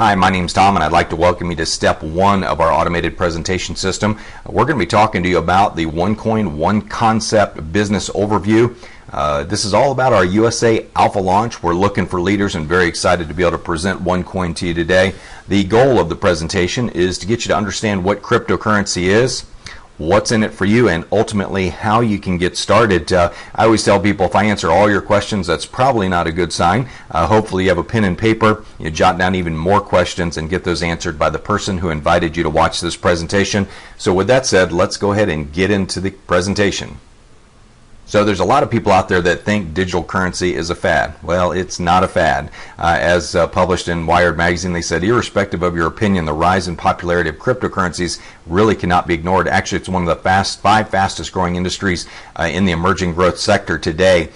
Hi, my name's Tom, and I'd like to welcome you to step one of our automated presentation system. We're going to be talking to you about the OneCoin One Concept business overview. This is all about our USA Alpha launch. We're looking for leaders and very excited to be able to present OneCoin to you today. The goal of the presentation is to get you to understand what cryptocurrency is, what's in it for you, and ultimately how you can get started. I always tell people, if I answer all your questions, that's probably not a good sign. Hopefully you have a pen and paper, you jot down even more questions and get those answered by the person who invited you to watch this presentation. So with that said, let's go ahead and get into the presentation. So there's a lot of people out there that think digital currency is a fad. Well, it's not a fad. As published in Wired magazine, they said, irrespective of your opinion, the rise in popularity of cryptocurrencies really cannot be ignored. Actually, it's one of the five fastest growing industries in the emerging growth sector today.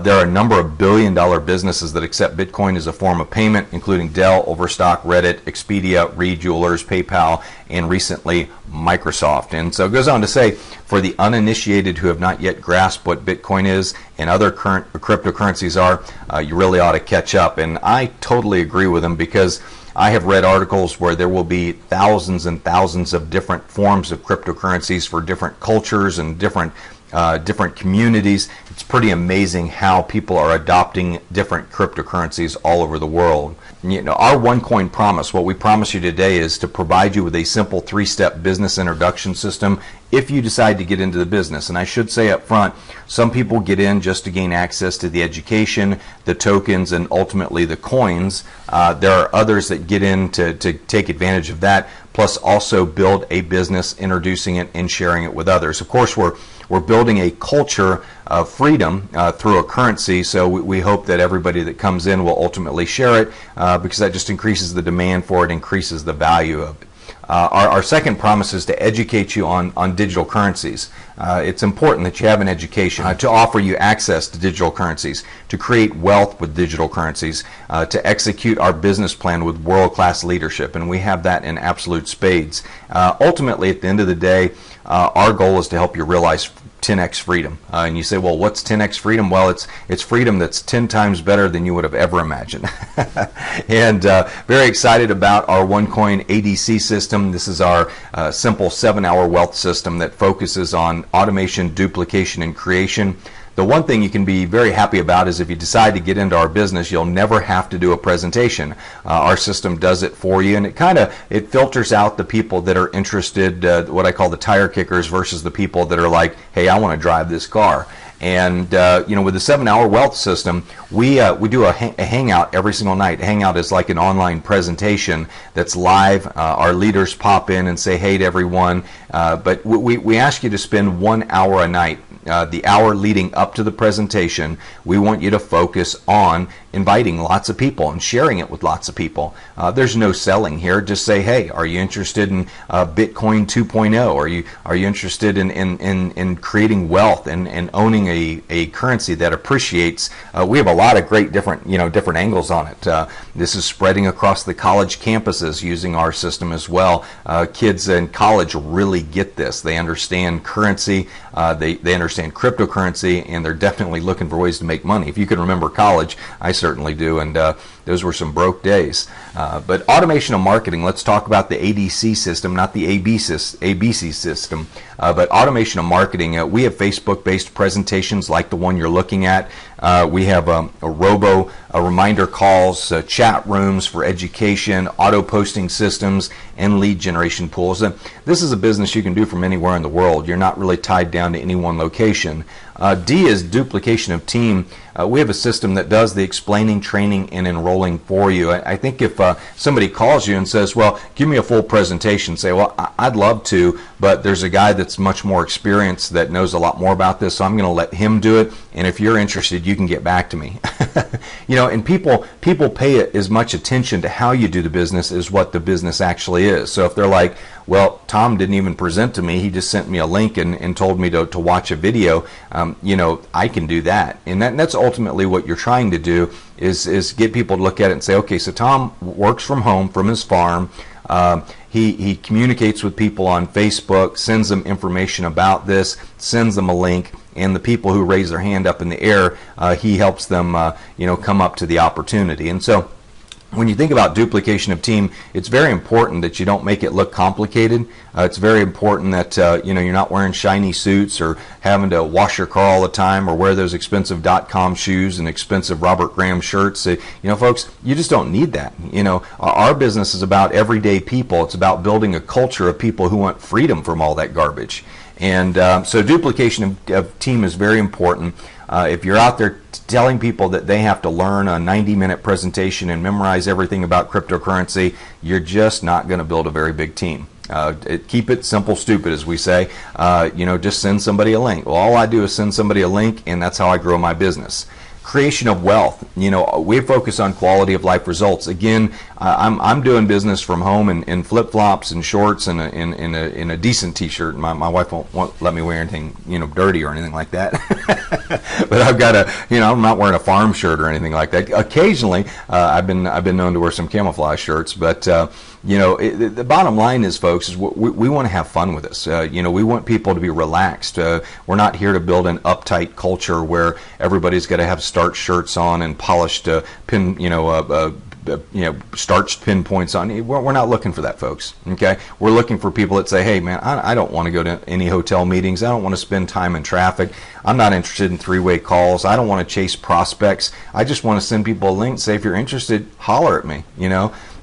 There are a number of billion-dollar businesses that accept Bitcoin as a form of payment, including Dell, Overstock, Reddit, Expedia, Reed Jewelers, PayPal, and recently Microsoft. And so it goes on to say, for the uninitiated who have not yet grasped what Bitcoin is and other current cryptocurrencies are, you really ought to catch up. And I totally agree with them, because I have read articles where there will be thousands and thousands of different forms of cryptocurrencies for different cultures and different communities. It's pretty amazing how people are adopting different cryptocurrencies all over the world. You know, our OneCoin promise, what we promise you today, is to provide you with a simple three-step business introduction system if you decide to get into the business. And I should say up front, some people get in just to gain access to the education, the tokens, and ultimately the coins. There are others that get in to take advantage of that, plus also build a business, introducing it and sharing it with others. Of course, we're building a culture of freedom through a currency, so we hope that everybody that comes in will ultimately share it, because that just increases the demand for it, increases the value of it. Our second promise is to educate you on digital currencies. It's important that you have an education to offer you access to digital currencies, to create wealth with digital currencies, to execute our business plan with world-class leadership, and we have that in absolute spades. Ultimately, at the end of the day, our goal is to help you realize 10x freedom. And you say, well, what's 10x freedom? Well, it's freedom that's 10 times better than you would have ever imagined. And very excited about our OneCoin ADC system. This is our simple 7-hour wealth system that focuses on automation, duplication, and creation. The one thing you can be very happy about is if you decide to get into our business, you'll never have to do a presentation. Our system does it for you, and it filters out the people that are interested, what I call the tire kickers, versus the people that are like, hey, I want to drive this car. And you know, with the 7-hour wealth system, we do a hangout every single night. A hangout is like an online presentation that's live. Our leaders pop in and say hey to everyone, but we ask you to spend 1 hour a night. The hour leading up to the presentation, we want you to focus on inviting lots of people and sharing it with lots of people. There's no selling here. Just say, hey, are you interested in Bitcoin 2.0? Are you interested in creating wealth and owning a currency that appreciates? We have a lot of great different angles on it. This is spreading across the college campuses using our system as well. Kids in college really get this. They understand currency. They understand cryptocurrency, and they're definitely looking for ways to make money. If you can remember college, I certainly do, and those were some broke days. But automation of marketing, let's talk about the ADC system, not the ABC system, but automation of marketing. We have Facebook-based presentations like the one you're looking at. We have a reminder calls, chat rooms for education, auto posting systems, and lead generation pools. And this is a business you can do from anywhere in the world. You're not really tied down to any one location. D is duplication of team. We have a system that does the explaining, training, and enrolling for you. I think if somebody calls you and says, well, give me a full presentation, say, well, I'd love to, but there's a guy that's much more experienced that knows a lot more about this, so I'm going to let him do it, and if you're interested, you can get back to me. You know, and people pay as much attention to how you do the business as what the business actually is. So if they're like, well, Tom didn't even present to me, he just sent me a link and told me to watch a video, you know, I can do that. And that's ultimately what you're trying to do, is get people to look at it and say, okay, so Tom works from home, from his farm. He communicates with people on Facebook, sends them information about this, sends them a link, and the people who raise their hand up in the air, he helps them, you know, come up to the opportunity. And so When you think about duplication of team, it's very important that you don't make it look complicated. It's very important that you're not wearing shiny suits or having to wash your car all the time or wear those expensive .com shoes and expensive Robert Graham shirts. Folks, you just don't need that. Our business is about everyday people. It's about building a culture of people who want freedom from all that garbage. And so duplication of team is very important. If you're out there telling people that they have to learn a 90-minute presentation and memorize everything about cryptocurrency, you're just not going to build a very big team. Keep it simple, stupid, as we say. Just send somebody a link. Well, all I do is send somebody a link, and that's how I grow my business. Creation of wealth. We focus on quality of life results. Again, I'm doing business from home in flip-flops and shorts and in a decent T-shirt. My wife won't let me wear anything dirty or anything like that. But I've got I'm not wearing a farm shirt or anything like that. Occasionally, I've been known to wear some camouflage shirts, but the bottom line is, folks, is we want to have fun with this. We want people to be relaxed. We're not here to build an uptight culture where everybody's got to have starched shirts on and polished starched pinpoints on. We're not looking for that, folks. Okay, we're looking for people that say, hey man, I don't want to go to any hotel meetings. I don't want to spend time in traffic. I'm not interested in three-way calls. I don't want to chase prospects. I just want to send people a link, say if you're interested, holler at me.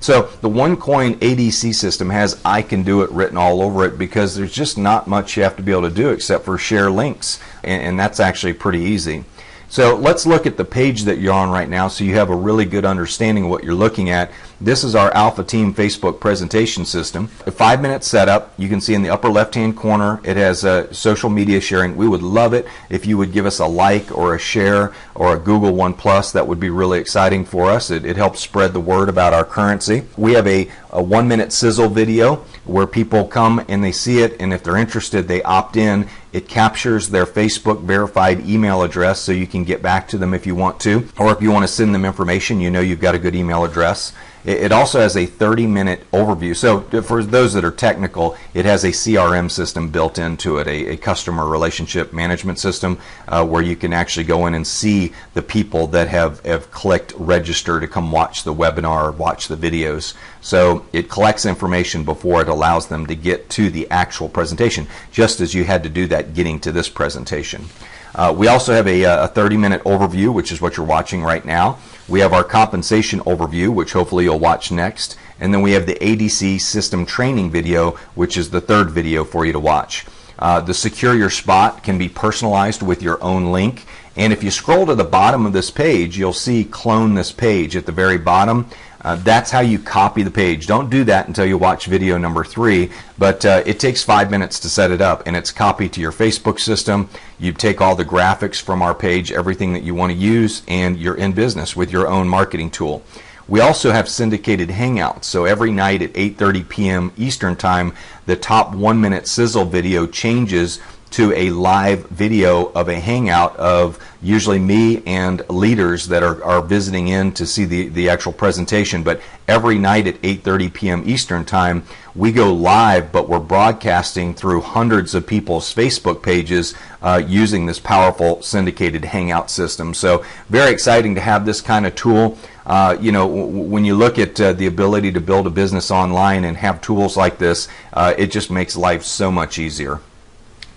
So the OneCoin ADC system has I can do it written all over it, because there's just not much you have to be able to do except for share links, and that's actually pretty easy. So let's look at the page that you're on right now so you have a really good understanding of what you're looking at. This is our Alpha Team Facebook presentation system. A 5-minute setup. You can see in the upper left-hand corner it has social media sharing. We would love it if you would give us a like or a share or a Google One Plus. That would be really exciting for us. It helps spread the word about our currency. We have a 1-minute sizzle video where people come and they see it, and if they're interested, they opt in. It captures their Facebook verified email address so you can get back to them if you want to, or if you want to send them information, you've got a good email address. It also has a 30-minute overview. So for those that are technical, it has a CRM system built into it, a customer relationship management system, where you can actually go in and see the people that have clicked register to come watch the webinar or watch the videos. So it collects information before it allows them to get to the actual presentation, just as you had to do that getting to this presentation. We also have a 30-minute overview, which is what you're watching right now. We have our compensation overview, which hopefully you'll watch next. And then we have the ADC system training video, which is the third video for you to watch. The Secure Your Spot can be personalized with your own link. And if you scroll to the bottom of this page, you'll see Clone This Page at the very bottom. That's how you copy the page. Don't do that until you watch video number 3, but it takes 5 minutes to set it up, and it's copied to your Facebook system. You take all the graphics from our page, everything that you want to use, and you're in business with your own marketing tool. We also have syndicated hangouts, so every night at 8:30 p.m. Eastern Time, the top 1-minute sizzle video changes to a live video of a hangout of usually me and leaders that are visiting in to see the actual presentation. But every night at 8:30 p.m. Eastern Time, we go live, but we're broadcasting through hundreds of people's Facebook pages using this powerful syndicated hangout system. So very exciting to have this kind of tool. When you look at the ability to build a business online and have tools like this, it just makes life so much easier.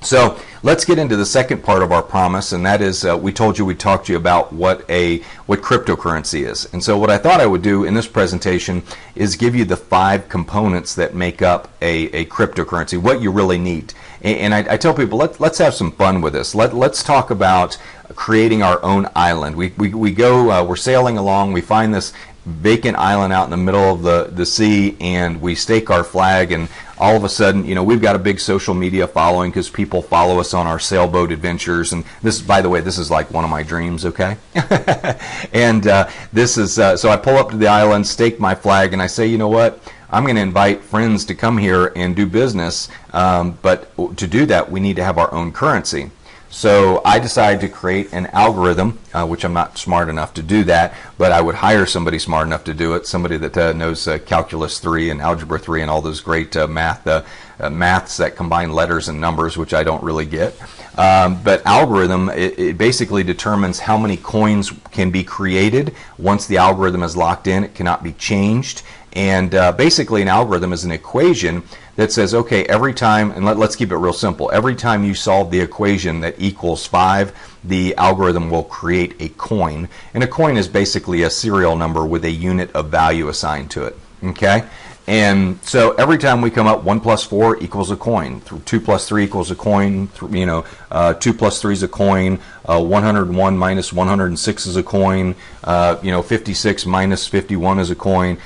So let's get into the second part of our promise, and that is we told you we'd talk to you about what cryptocurrency is. And so what I thought I would do in this presentation is give you the 5 components that make up a cryptocurrency, what you really need. And I tell people, let's have some fun with this. Let's talk about creating our own island. We go, we're sailing along, we find this vacant island out in the middle of the sea, and we stake our flag, and all of a sudden, we've got a big social media following because people follow us on our sailboat adventures. And this, by the way, this is like one of my dreams, okay? And this is, so I pull up to the island, stake my flag, and I say, you know what? I'm going to invite friends to come here and do business, but to do that, we need to have our own currency. So I decided to create an algorithm, which I'm not smart enough to do that, but I would hire somebody smart enough to do it, somebody that knows Calculus 3 and Algebra 3 and all those great maths that combine letters and numbers, which I don't really get. But algorithm, it basically determines how many coins can be created. Once the algorithm is locked in, it cannot be changed. And basically an algorithm is an equation that says, okay, every time, and let's keep it real simple, every time you solve the equation that equals 5, the algorithm will create a coin. And a coin is basically a serial number with a unit of value assigned to it. Okay? And so every time we come up, 1 plus 4 equals a coin, 2 plus 3 equals a coin, 2 plus 3 is a coin, 101 minus 106 is a coin, 56 minus 51 is a coin.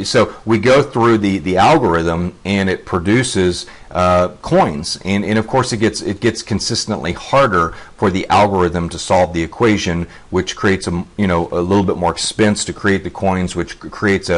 So we go through the algorithm and it produces coins, and of course it gets consistently harder for the algorithm to solve the equation, which creates a little bit more expense to create the coins, which creates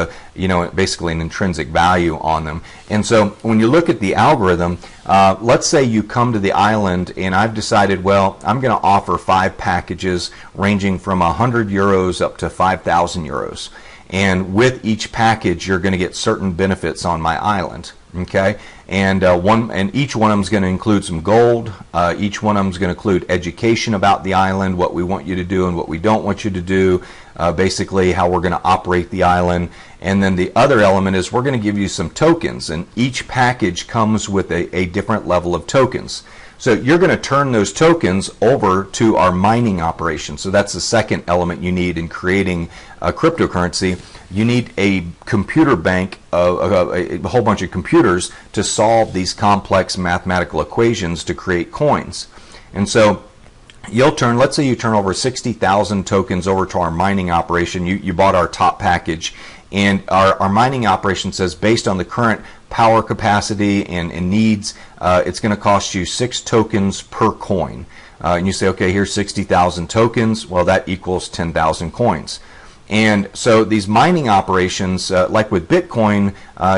basically an intrinsic value on them. And so when you look at the algorithm, let's say you come to the island and I've decided, well, I'm going to offer 5 packages ranging from 100 euros up to 5,000 euros. And with each package, you're going to get certain benefits on my island. Okay, and each one of them is going to include some gold. Each one of them is going to include education about the island, what we want you to do and what we don't want you to do, basically how we're going to operate the island. And then the other element is we're going to give you some tokens, and each package comes with a different level of tokens. So you're going to turn those tokens over to our mining operation. So that's the second element you need in creating a cryptocurrency. You need a computer bank, a whole bunch of computers to solve these complex mathematical equations to create coins. And so let's say you turn over 60,000 tokens over to our mining operation. You bought our top package, and our mining operation says, based on the current power capacity and needs, it's going to cost you 6 tokens per coin. And you say, okay, here's 60,000 tokens. Well, that equals 10,000 coins. And so these mining operations, like with Bitcoin,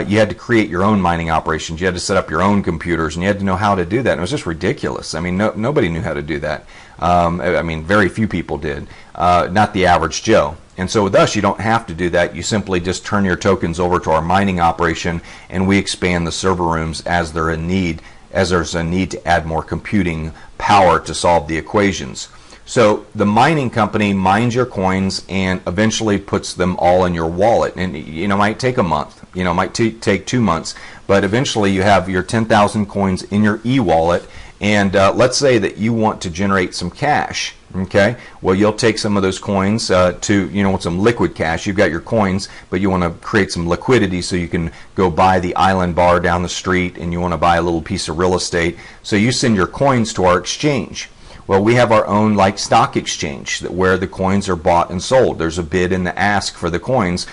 you had to create your own mining operations. You had to set up your own computers, and you had to know how to do that. And it was just ridiculous. I mean, nobody knew how to do that. Very few people did, not the average Joe. And so with us, you don't have to do that. You simply just turn your tokens over to our mining operation, and we expand the server rooms as there's a need to add more computing power to solve the equations. So the mining company mines your coins and eventually puts them all in your wallet. And it might take a month, might take 2 months, but eventually you have your 10,000 coins in your e-wallet. And let's say that you want to generate some cash. Okay, well, you'll take some of those coins to some liquid cash. You've got your coins, but you want to create some liquidity so you can go buy the island bar down the street, and you want to buy a little piece of real estate. So you send your coins to our exchange. Well, we have our own stock exchange where the coins are bought and sold. There's a bid and the ask for the coins,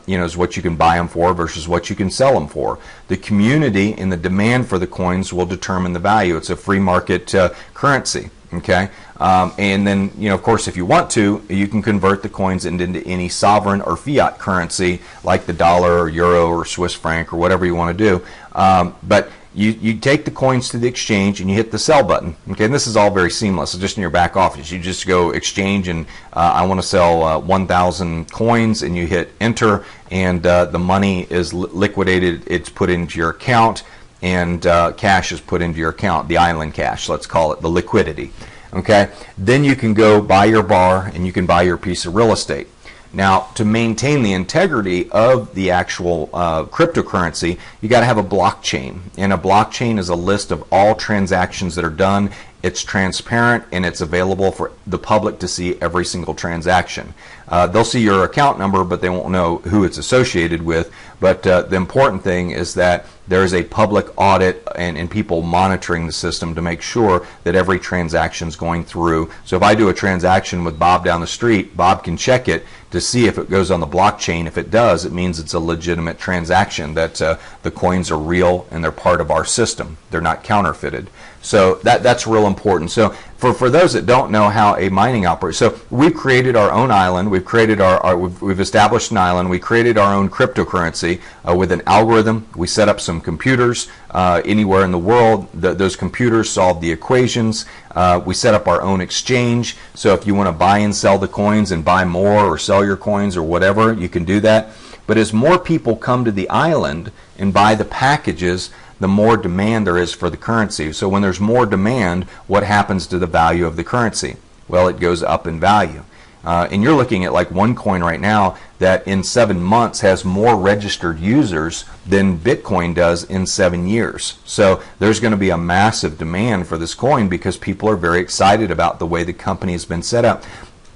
is what you can buy them for versus what you can sell them for. The community and the demand for the coins will determine the value. It's a free market currency. Okay, and then of course, if you want to, you can convert the coins into any sovereign or fiat currency like the dollar or euro or Swiss franc or whatever you want to do. But you take the coins to the exchange and you hit the sell button. Okay, and this is all very seamless. So just in your back office, you just go exchange and I want to sell 1,000 coins, and you hit enter, and the money is liquidated. It's put into your account, and cash is put into your account, the island cash, let's call it, the liquidity. Okay, then you can go buy your bar and you can buy your piece of real estate. Now, to maintain the integrity of the actual cryptocurrency, you got to have a blockchain, and a blockchain is a list of all transactions that are done. It's transparent and it's available for the public to see every single transaction. They'll see your account number, but they won't know who it's associated with. But the important thing is that there is a public audit and people monitoring the system to make sure that every transaction is going through. So if I do a transaction with Bob down the street, Bob can check it to see if it goes on the blockchain. If it does, it means it's a legitimate transaction, that the coins are real and they're part of our system. They're not counterfeited. So that's real important. So for those that don't know how a mining operates, so we've created our own island. We've created we've established an island. We created our own cryptocurrency with an algorithm. We set up some computers anywhere in the world. Those computers solve the equations. We set up our own exchange. So if you want to buy and sell the coins and buy more or sell your coins or whatever, you can do that. But as more people come to the island and buy the packages, the more demand there is for the currency. So when there's more demand, what happens to the value of the currency? Well, it goes up in value. And you're looking at like OneCoin right now that in 7 months has more registered users than Bitcoin does in 7 years. So there's going to be a massive demand for this coin because people are very excited about the way the company has been set up.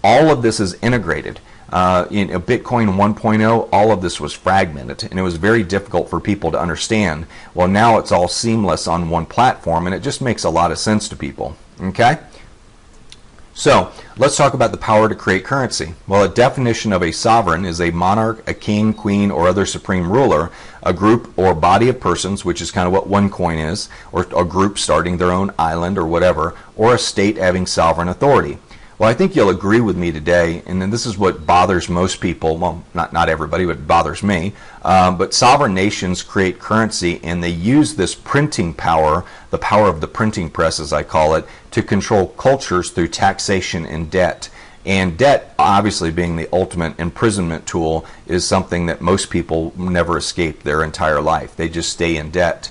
All of this is integrated. In Bitcoin 1.0, all of this was fragmented, and it was very difficult for people to understand. Well, now it's all seamless on one platform, and it just makes a lot of sense to people. Okay? So let's talk about the power to create currency. Well, a definition of a sovereign is a monarch, a king, queen, or other supreme ruler, a group or body of persons, which is kind of what OneCoin is, or a group starting their own island or whatever, or a state having sovereign authority. Well, I think you'll agree with me today, and then this is what bothers most people, well, not everybody, but it bothers me, but sovereign nations create currency, and they use this printing power, the power of the printing press, as I call it, to control cultures through taxation and debt. And debt, obviously being the ultimate imprisonment tool, is something that most people never escape their entire life. They just stay in debt.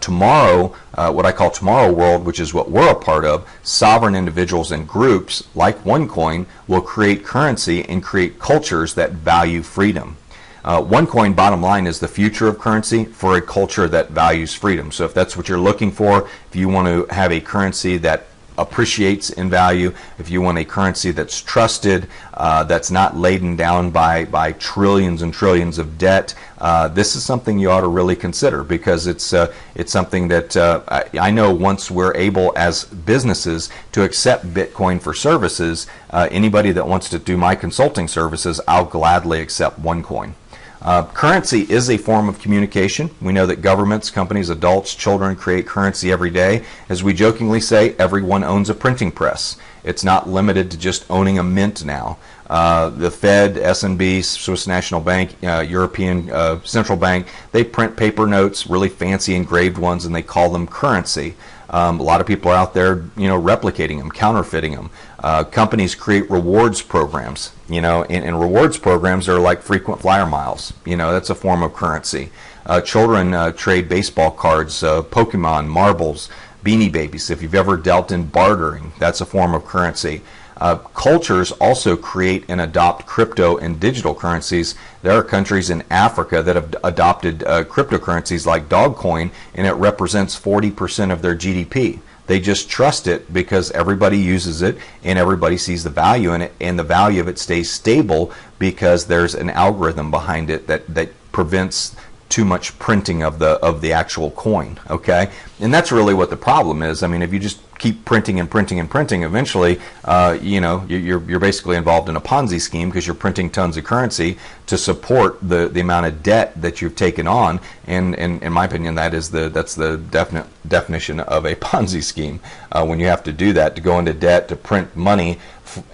Tomorrow, what I call tomorrow world, which is what we're a part of, sovereign individuals and groups like OneCoin will create currency and create cultures that value freedom. OneCoin, bottom line, is the future of currency for a culture that values freedom. So if that's what you're looking for, if you want to have a currency that appreciates in value, if you want a currency that's trusted, that's not laden down by trillions and trillions of debt, this is something you ought to really consider, because it's something that I know once we're able as businesses to accept Bitcoin for services, anybody that wants to do my consulting services, I'll gladly accept OneCoin. Currency is a form of communication. We know that governments, companies, adults, children create currency every day. As we jokingly say, everyone owns a printing press. It's not limited to just owning a mint now. The Fed, S&B, Swiss National Bank, European Central Bank, they print paper notes, really fancy engraved ones, and they call them currency. A lot of people are out there, replicating them, counterfeiting them. Companies create rewards programs, and rewards programs are like frequent flyer miles. That's a form of currency. Children trade baseball cards, Pokemon, marbles, Beanie Babies. If you've ever dealt in bartering, that's a form of currency. Cultures also create and adopt crypto and digital currencies. There are countries in Africa that have adopted cryptocurrencies like Dogcoin, and it represents 40% of their GDP. They just trust it because everybody uses it and everybody sees the value in it, and the value of it stays stable because there's an algorithm behind it that prevents too much printing of the actual coin. Okay, and that's really what the problem is. I mean, if you just keep printing and printing and printing, eventually, you're basically involved in a Ponzi scheme, because you're printing tons of currency to support the amount of debt that you've taken on. And in my opinion, that's the definite definition of a Ponzi scheme. When you have to do that, to go into debt to print money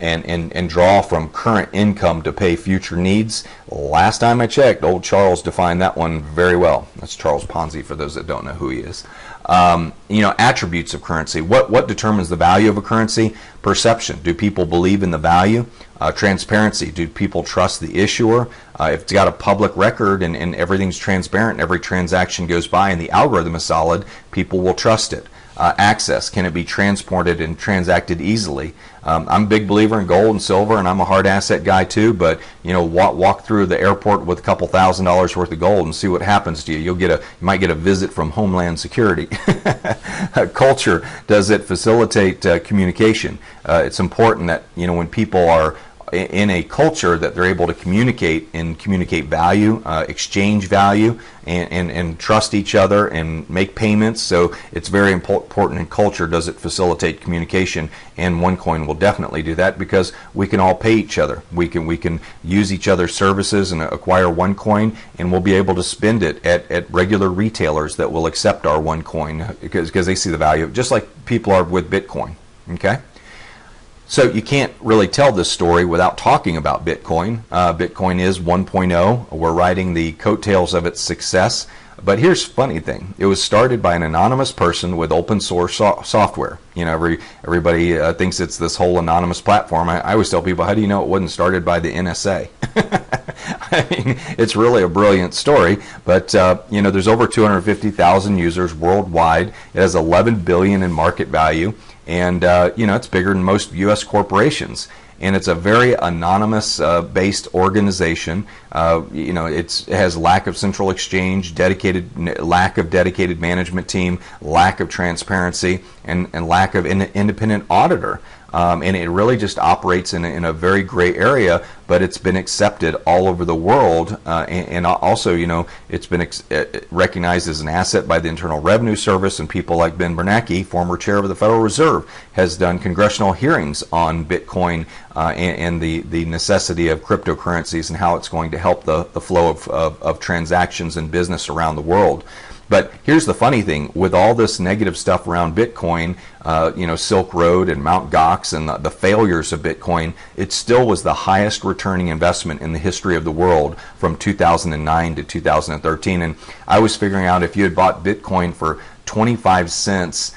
and draw from current income to pay future needs. Last time I checked, old Charles defined that one very well. That's Charles Ponzi, for those that don't know who he is. Attributes of currency. What determines the value of a currency? Perception. Do people believe in the value? Transparency. Do people trust the issuer? If it's got a public record and everything's transparent, every transaction goes by and the algorithm is solid, people will trust it. Access. Can it be transported and transacted easily? I'm a big believer in gold and silver, and I'm a hard asset guy too, but walk through the airport with a couple $1,000s worth of gold and see what happens to you. You might get a visit from Homeland Security. Culture. Does it facilitate communication? It's important that when people are in a culture, that they're able to communicate value, exchange value, and trust each other and make payments. So it's very important in culture. Does it facilitate communication? And OneCoin will definitely do that, because we can all pay each other. We can use each other's services and acquire OneCoin, and we'll be able to spend it at regular retailers that will accept our OneCoin because they see the value, just like people are with Bitcoin. Okay. So you can't really tell this story without talking about Bitcoin. Bitcoin is 1.0. We're riding the coattails of its success. But here's the funny thing. It was started by an anonymous person with open source software. You know, everybody thinks it's this whole anonymous platform. I always tell people, how do you know it wasn't started by the NSA? I mean, it's really a brilliant story. But, you know, there's over 250,000 users worldwide. It has 11 billion in market value. And, you know, it's bigger than most U.S. corporations. And it's a very anonymous based organization. You know, it has lack of central exchange, lack of dedicated management team, lack of transparency, and lack of independent auditor. And it really just operates in a very gray area, but it's been accepted all over the world. And also, you know, it's been recognized as an asset by the Internal Revenue Service, and people like Ben Bernanke, former chair of the Federal Reserve, has done congressional hearings on Bitcoin and the necessity of cryptocurrencies and how it's going to help the flow of transactions and business around the world. But here's the funny thing: with all this negative stuff around Bitcoin, you know, Silk Road and Mt. Gox and the failures of Bitcoin, it still was the highest returning investment in the history of the world from 2009 to 2013. And I was figuring out, if you had bought Bitcoin for 25 cents,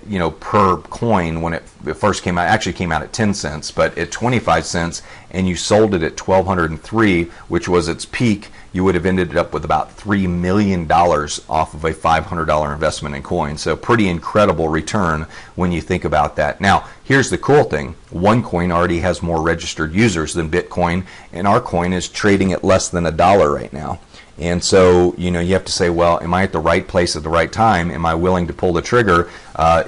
you know, per coin when it first came out, actually came out at 10 cents, but at 25 cents, and you sold it at 1,203, which was its peak, you would have ended up with about $3 million off of a $500 investment in coin. So pretty incredible return when you think about that. Now, here's the cool thing. OneCoin already has more registered users than Bitcoin, and our coin is trading at less than $1 right now. And so, you know, you have to say, well, am I at the right place at the right time? Am I willing to pull the trigger?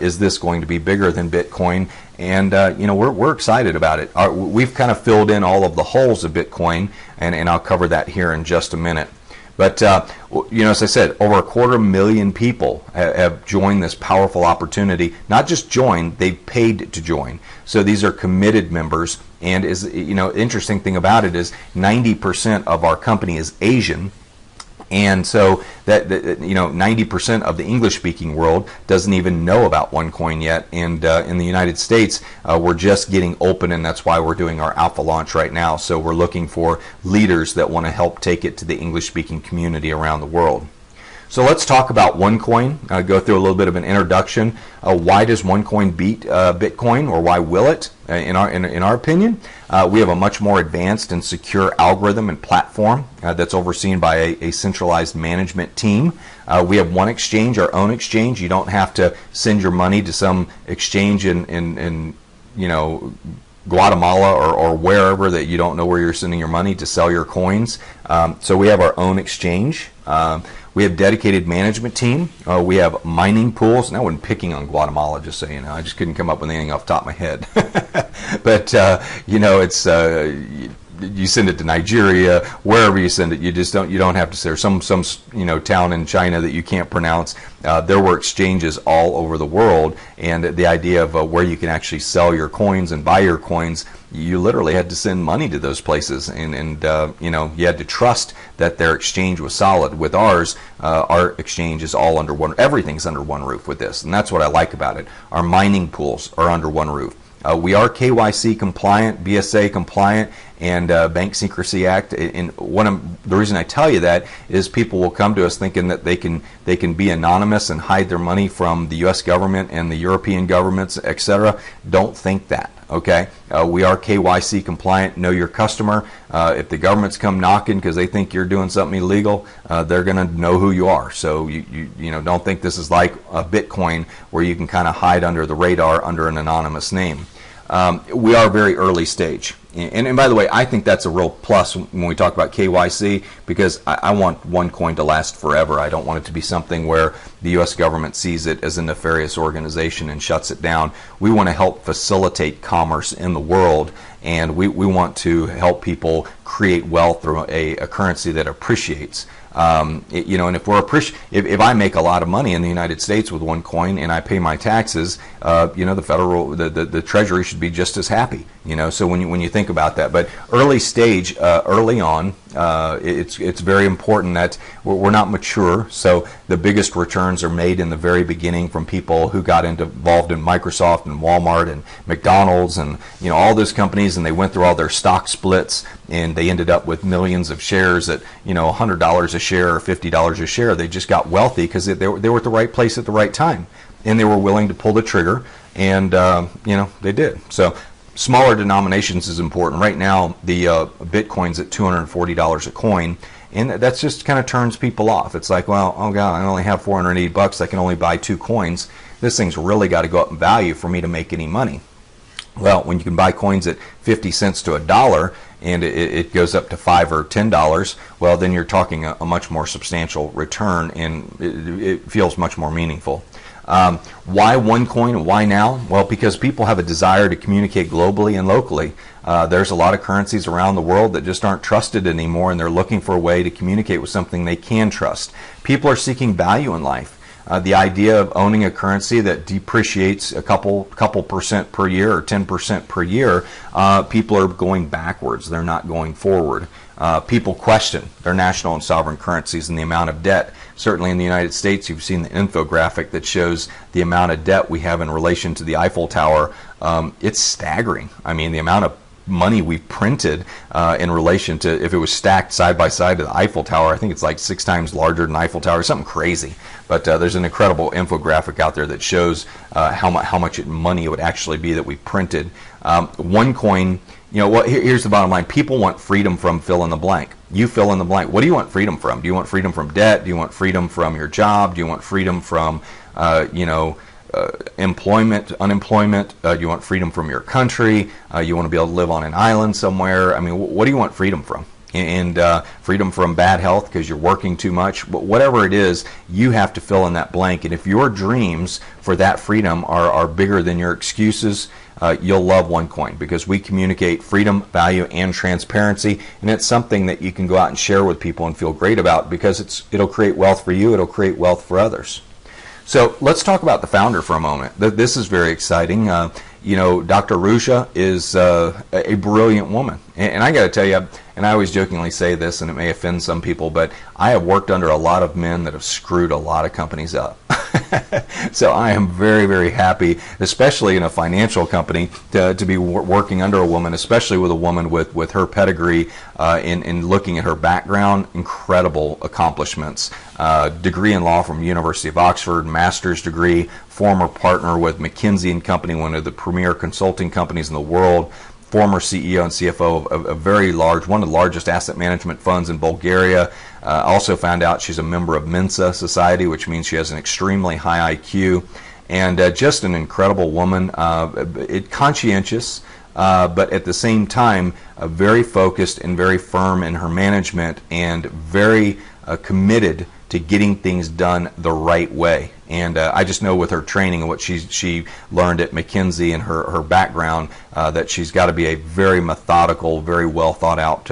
Is this going to be bigger than Bitcoin? And, you know, we're excited about it. We've kind of filled in all of the holes of Bitcoin, and I'll cover that here in just a minute. But, you know, as I said, over 250,000 people have joined this powerful opportunity. Not just joined, they've paid to join. So these are committed members. And, you know, interesting thing about it is 90% of our company is Asian. And so that you know, 90% of the English-speaking world doesn't even know about OneCoin yet. And in the United States, we're just getting open, and that's why we're doing our alpha launch right now. So we're looking for leaders that want to help take it to the English-speaking community around the world. So let's talk about OneCoin. Go through a little bit of an introduction. Why does OneCoin beat Bitcoin, or why will it? In our opinion, we have a much more advanced and secure algorithm and platform that's overseen by a centralized management team. We have one exchange, our own exchange. You don't have to send your money to some exchange in you know, Guatemala or wherever that you don't know where you're sending your money to sell your coins. So we have our own exchange. We have dedicated management team. We have mining pools. And I wasn't picking on Guatemala, just so you know. I just couldn't come up with anything off the top of my head. But, you know, it's you send it to Nigeria, wherever you send it. You don't have to say, or some you know, town in China that you can't pronounce. There were exchanges all over the world, and the idea of where you can actually sell your coins and buy your coins, you literally had to send money to those places, and you know, you had to trust that their exchange was solid. With ours, our exchange is all under one. Everything's under one roof with this, and that's what I like about it. Our mining pools are under one roof. We are KYC compliant, BSA compliant, and Bank Secrecy Act. And the reason I tell you that is people will come to us thinking that they can be anonymous and hide their money from the U.S. government and the European governments, etc. Don't think that. Okay, we are KYC compliant. Know your customer. If the governments come knocking because they think you're doing something illegal, they're going to know who you are. So you know, don't think this is like a Bitcoin where you can kind of hide under the radar under an anonymous name. We are very early stage. And by the way, I think that's a real plus when we talk about KYC, because I want OneCoin to last forever. I don't want it to be something where the U.S. government sees it as a nefarious organization and shuts it down. We want to help facilitate commerce in the world, and we want to help people create wealth through a currency that appreciates. You know, and if I make a lot of money in the United States with OneCoin and I pay my taxes, you know, the Treasury should be just as happy. You know, so when you think about that, but early stage, early on, It's very important that we're not mature, so the biggest returns are made in the very beginning from people who got involved in Microsoft and Walmart and McDonald's and all those companies, and they went through all their stock splits, and they ended up with millions of shares at $100 a share or $50 a share. They just got wealthy because they were at the right place at the right time, and they were willing to pull the trigger, and they did. So smaller denominations is important. Right now, the Bitcoin's at $240 a coin, and that just kind of turns people off. It's like, well, oh God, I only have $480. I can only buy 2 coins. This thing's really got to go up in value for me to make any money. Well, when you can buy coins at 50 cents to $1, and it goes up to $5 or $10, well, then you're talking a much more substantial return, and it feels much more meaningful. Why OneCoin and why now? Well, because people have a desire to communicate globally and locally. There's a lot of currencies around the world that just aren't trusted anymore, and they're looking for a way to communicate with something they can trust. People are seeking value in life. The idea of owning a currency that depreciates a couple percent per year or 10% per year, people are going backwards. They're not going forward. People question their national and sovereign currencies and the amount of debt. Certainly in the United States, you've seen the infographic that shows the amount of debt we have in relation to the Eiffel Tower. It's staggering. I mean, the amount of money we've printed in relation to, if it was stacked side by side to the Eiffel Tower, I think it's like 6 times larger than Eiffel Tower, something crazy. But there's an incredible infographic out there that shows how much money it would actually be that we printed. OneCoin, here's the bottom line. People want freedom from fill in the blank. You fill in the blank. What do you want freedom from? Do you want freedom from debt? Do you want freedom from your job? Do you want freedom from, employment, unemployment? Do you want freedom from your country? You want to be able to live on an island somewhere? I mean, what do you want freedom from? And freedom from bad health because you're working too much. But whatever it is, you have to fill in that blank. And if your dreams for that freedom are bigger than your excuses, you'll love OneCoin, because we communicate freedom, value, and transparency, and it's something that you can go out and share with people and feel great about, because it'll create wealth for you, it'll create wealth for others. So let's talk about the founder for a moment. This is very exciting. Dr. Ruja is a brilliant woman, and I got to tell you, and I always jokingly say this, and it may offend some people, but I have worked under a lot of men that have screwed a lot of companies up. So I am very, very happy, especially in a financial company, to be working under a woman, especially with a woman with her pedigree, in looking at her background. Incredible accomplishments. Degree in law from University of Oxford, master's degree, former partner with McKinsey & Company, one of the premier consulting companies in the world, former CEO and CFO of a very large, one of the largest asset management funds in Bulgaria. Also found out she's a member of Mensa Society, which means she has an extremely high IQ, and just an incredible woman, conscientious, but at the same time very focused and very firm in her management, and very committed to getting things done the right way. And I just know with her training and what she learned at McKinsey and her background, that she's got to be a very methodical, very well thought out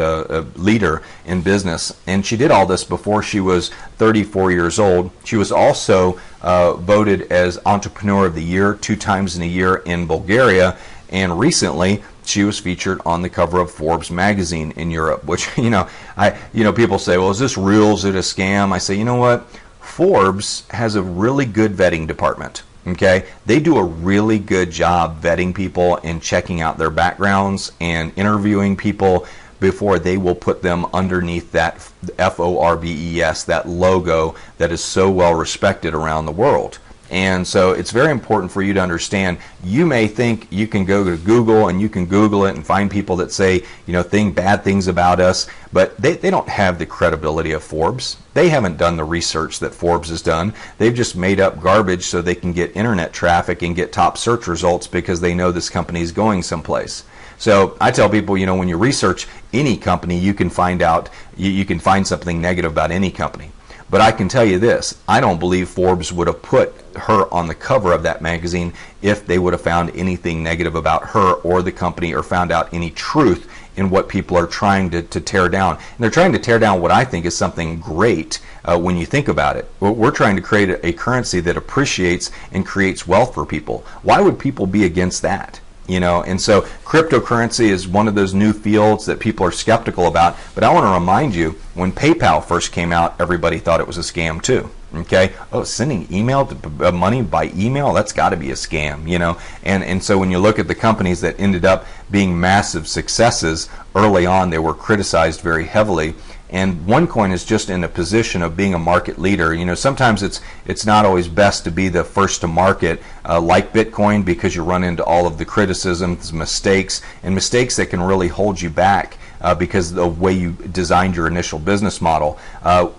leader in business. And she did all this before she was 34 years old. She was also voted as Entrepreneur of the Year 2 times in a year in Bulgaria. And recently, she was featured on the cover of Forbes magazine in Europe, which, people say, well, is this real? Is it a scam? I say, you know what? Forbes has a really good vetting department. Okay, they do a really good job vetting people and checking out their backgrounds and interviewing people before they will put them underneath that FORBES, that logo that is so well respected around the world. And so it's very important for you to understand. You may think you can go to Google and you can Google it and find people that say, bad things about us, but they don't have the credibility of Forbes. They haven't done the research that Forbes has done. They've just made up garbage so they can get internet traffic and get top search results because they know this company is going someplace. So I tell people, when you research any company, you can find out, you can find something negative about any company. But I can tell you this, I don't believe Forbes would have put her on the cover of that magazine if they would have found anything negative about her or the company, or found out any truth in what people are trying to tear down. And they're trying to tear down what I think is something great when you think about it. We're trying to create a currency that appreciates and creates wealth for people. Why would people be against that? And so cryptocurrency is one of those new fields that people are skeptical about. But I want to remind you, when PayPal first came out, everybody thought it was a scam too. Okay, oh, sending money by email, that's got to be a scam, And so when you look at the companies that ended up being massive successes early on, they were criticized very heavily. And OneCoin is just in a position of being a market leader. Sometimes it's not always best to be the first to market, like Bitcoin, because you run into all of the criticisms, mistakes that can really hold you back. Because of the way you designed your initial business model.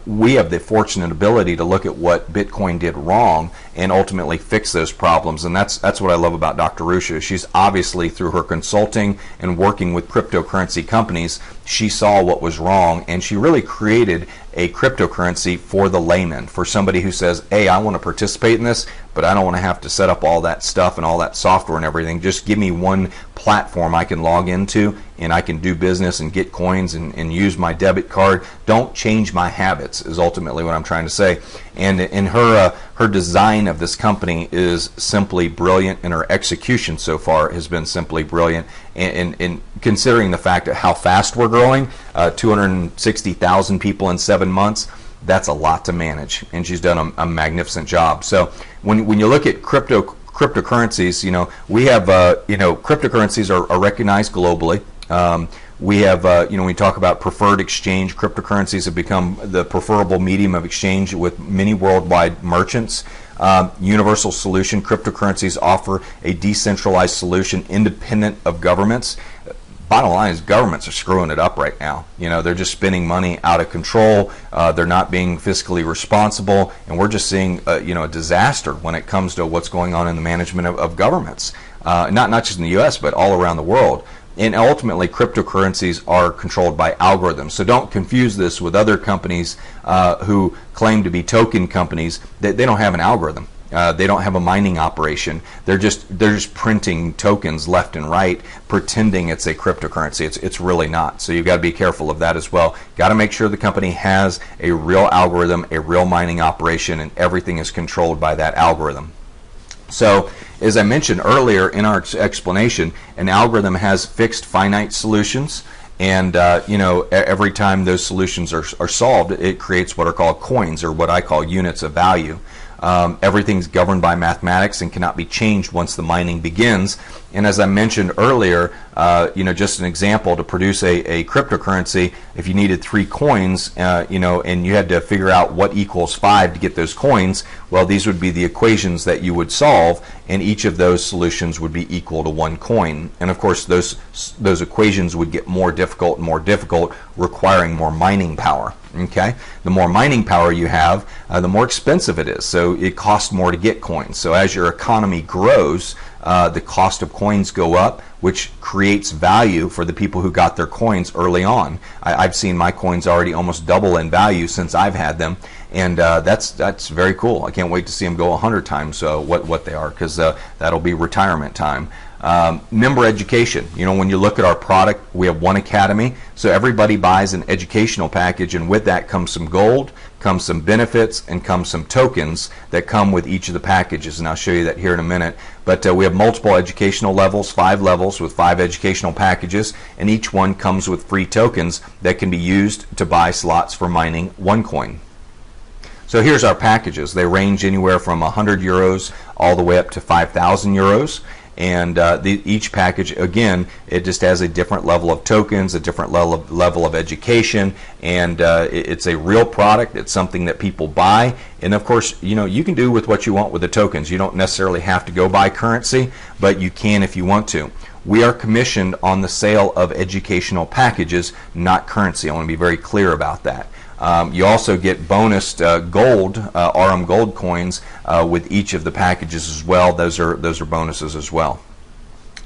We have the fortunate ability to look at what Bitcoin did wrong and ultimately fix those problems, and that's what I love about Dr. Rusha. She's obviously, through her consulting and working with cryptocurrency companies, she saw what was wrong, and she really created a cryptocurrency for the layman, for somebody who says, hey, I want to participate in this, but I don't want to have to set up all that stuff and all that software and everything. Just give me one platform I can log into and I can do business and get coins and use my debit card. Don't change my habits is ultimately what I'm trying to say. And in her design of this company is simply brilliant, and her execution so far has been simply brilliant. And considering the fact of how fast we're growing, 260,000 people in 7 months, that's a lot to manage, and she's done a magnificent job. So when you look at cryptocurrencies, we have cryptocurrencies are recognized globally. We have, when we talk about preferred exchange, cryptocurrencies have become the preferable medium of exchange with many worldwide merchants. Universal solution, cryptocurrencies offer a decentralized solution independent of governments. Bottom line is governments are screwing it up right now. They're just spending money out of control. They're not being fiscally responsible, and we're just seeing a disaster when it comes to what's going on in the management of governments. Not just in the U.S., but all around the world. And ultimately, cryptocurrencies are controlled by algorithms. So don't confuse this with other companies who claim to be token companies. They don't have an algorithm. They don't have a mining operation. They're just printing tokens left and right, pretending it's a cryptocurrency. It's really not. So you've got to be careful of that as well. Got to make sure the company has a real algorithm, a real mining operation, and everything is controlled by that algorithm. So, as I mentioned earlier in our explanation, an algorithm has fixed finite solutions, and every time those solutions are solved, it creates what are called coins, or what I call units of value. Everything's governed by mathematics and cannot be changed once the mining begins. And as I mentioned earlier, just an example, to produce a cryptocurrency, if you needed 3 coins, and you had to figure out what equals 5 to get those coins, well, these would be the equations that you would solve, and each of those solutions would be equal to 1 coin. And of course, those equations would get more difficult and more difficult, requiring more mining power. Okay, the more mining power you have, the more expensive it is. So it costs more to get coins. So as your economy grows, the cost of coins go up, which creates value for the people who got their coins early on. I've seen my coins already almost double in value since I've had them, and that's very cool. I can't wait to see them go 100 times what they are, because that'll be retirement time. Member education. When you look at our product, we have One Academy, so everybody buys an educational package, and with that comes some gold, comes some benefits, and comes some tokens that come with each of the packages, and I'll show you that here in a minute. But we have multiple educational levels, 5 levels with 5 educational packages, and each one comes with free tokens that can be used to buy slots for mining OneCoin. So here's our packages. They range anywhere from 100 euros all the way up to 5,000 euros. And each package, again, it just has a different level of tokens, a different level of education, and it's a real product. It's something that people buy, and of course, you can do with what you want with the tokens. You don't necessarily have to go buy currency, but you can if you want to. We are commissioned on the sale of educational packages, not currency. I want to be very clear about that. You also get bonused gold, RM gold coins with each of the packages as well. Those are bonuses as well.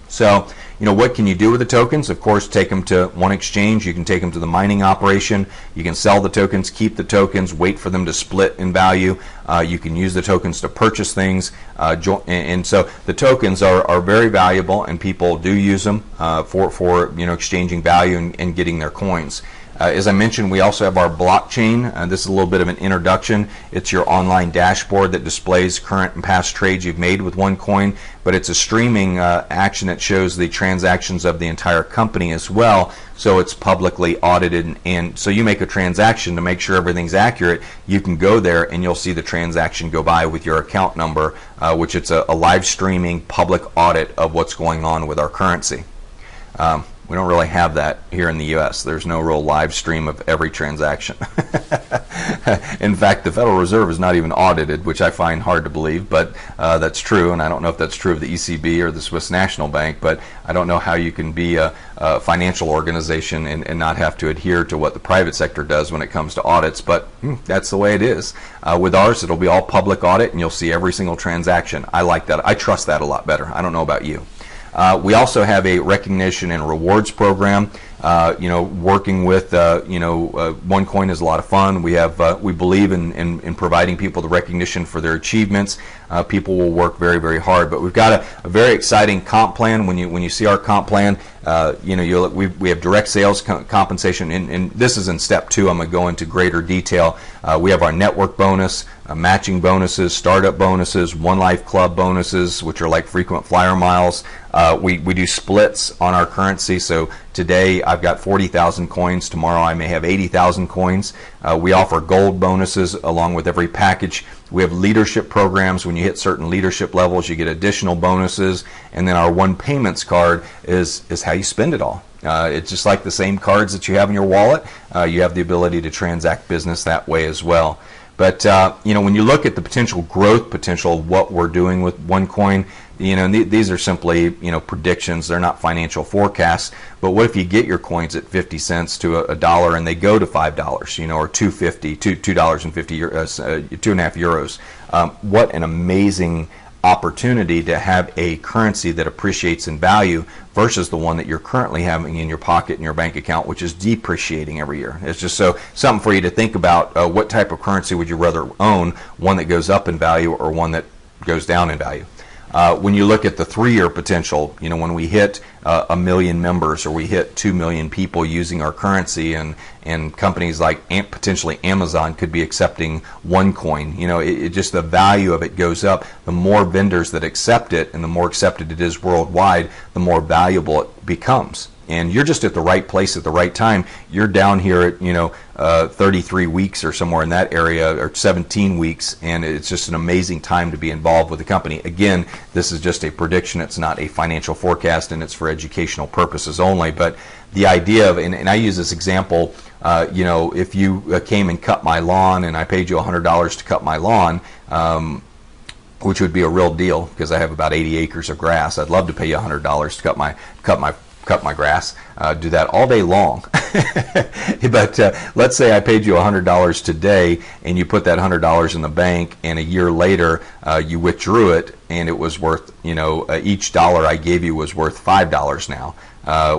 So, what can you do with the tokens? Of course, take them to one exchange. You can take them to the mining operation. You can sell the tokens, keep the tokens, wait for them to split in value. You can use the tokens to purchase things. And so the tokens are very valuable, and people do use them for exchanging value and getting their coins. As I mentioned, we also have our blockchain. This is a little bit of an introduction. It's your online dashboard that displays current and past trades you've made with OneCoin, but it's a streaming action that shows the transactions of the entire company as well, so it's publicly audited. And so you make a transaction to make sure everything's accurate, you can go there and you'll see the transaction go by with your account number, which it's a live streaming public audit of what's going on with our currency. We don't really have that here in the U.S. There's no real live stream of every transaction. In fact, the Federal Reserve is not even audited, which I find hard to believe, but that's true, and I don't know if that's true of the ECB or the Swiss National Bank, but I don't know how you can be a financial organization and not have to adhere to what the private sector does when it comes to audits, but that's the way it is. With ours, it'll be all public audit, and you'll see every single transaction. I like that. I trust that a lot better. I don't know about you. We also have a recognition and rewards program. Working with OneCoin is a lot of fun. We believe in providing people the recognition for their achievements. People will work very, very hard, but we've got a very exciting comp plan. When you see our comp plan, we have direct sales compensation, and this is in step 2. I'm going to go into greater detail. We have our network bonus, matching bonuses, startup bonuses, One Life Club bonuses, which are like frequent flyer miles. We do splits on our currency, so today I've got 40,000 coins. Tomorrow I may have 80,000 coins. We offer gold bonuses along with every package. We have leadership programs. When you hit certain leadership levels, you get additional bonuses. And then our One Payments card is how you spend it all. It's just like the same cards that you have in your wallet. You have the ability to transact business that way as well. But when you look at the potential growth potential of what we're doing with OneCoin, these are simply predictions. They're not financial forecasts. But what if you get your coins at 50 cents to a dollar and they go to $5, or $2.50, $2.50, 2.5 euros? What an amazing opportunity to have a currency that appreciates in value versus the one that you're currently having in your pocket in your bank account, which is depreciating every year. It's just something for you to think about. What type of currency would you rather own? One that goes up in value or one that goes down in value? When you look at the 3-year potential, when we hit 1 million members or we hit 2 million people using our currency, and companies like potentially Amazon could be accepting OneCoin, just the value of it goes up. The more vendors that accept it and the more accepted it is worldwide, the more valuable it becomes. And you're just at the right place at the right time. You're down here at 33 weeks or somewhere in that area, or 17 weeks, and it's just an amazing time to be involved with the company. Again, this is just a prediction. It's not a financial forecast, and it's for educational purposes only. But the idea of, and I use this example, if you came and cut my lawn and I paid you $100 to cut my lawn, which would be a real deal because I have about 80 acres of grass. I'd love to pay you $100 to cut my grass, do that all day long. But let's say I paid you $100 today and you put that $100 in the bank, and a year later you withdrew it and it was worth, each dollar I gave you was worth $5 now.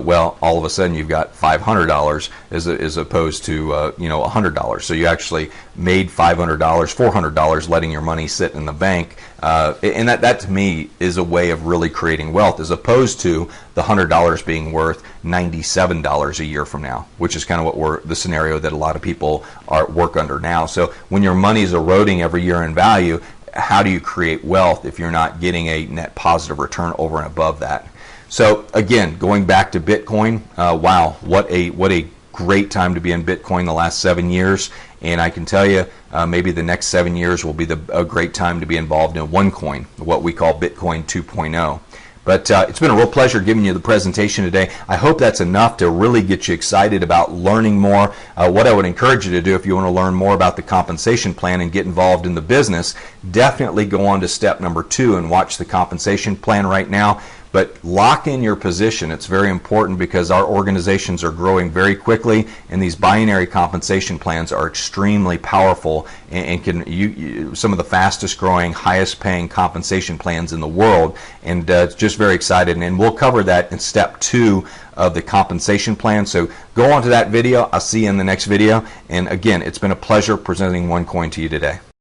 Well, all of a sudden you've got $500 as opposed to $100. So you actually made $500, $400 letting your money sit in the bank, and that to me is a way of really creating wealth, as opposed to the $100 being worth $97 a year from now, which is kind of the scenario that a lot of people work under now. So when your money is eroding every year in value, how do you create wealth if you're not getting a net positive return over and above that? So again, going back to Bitcoin, wow, what a great time to be in Bitcoin the last 7 years. And I can tell you, maybe the next 7 years will be a great time to be involved in OneCoin, what we call Bitcoin 2.0. But it's been a real pleasure giving you the presentation today. I hope that's enough to really get you excited about learning more. What I would encourage you to do, if you want to learn more about the compensation plan and get involved in the business, definitely go on to step number 2 and watch the compensation plan right now. But lock in your position. It's very important because our organizations are growing very quickly, and these binary compensation plans are extremely powerful and can some of the fastest growing, highest paying compensation plans in the world. And just very excited. And we'll cover that in step 2 of the compensation plan. So go on to that video. I'll see you in the next video. And again, it's been a pleasure presenting OneCoin to you today.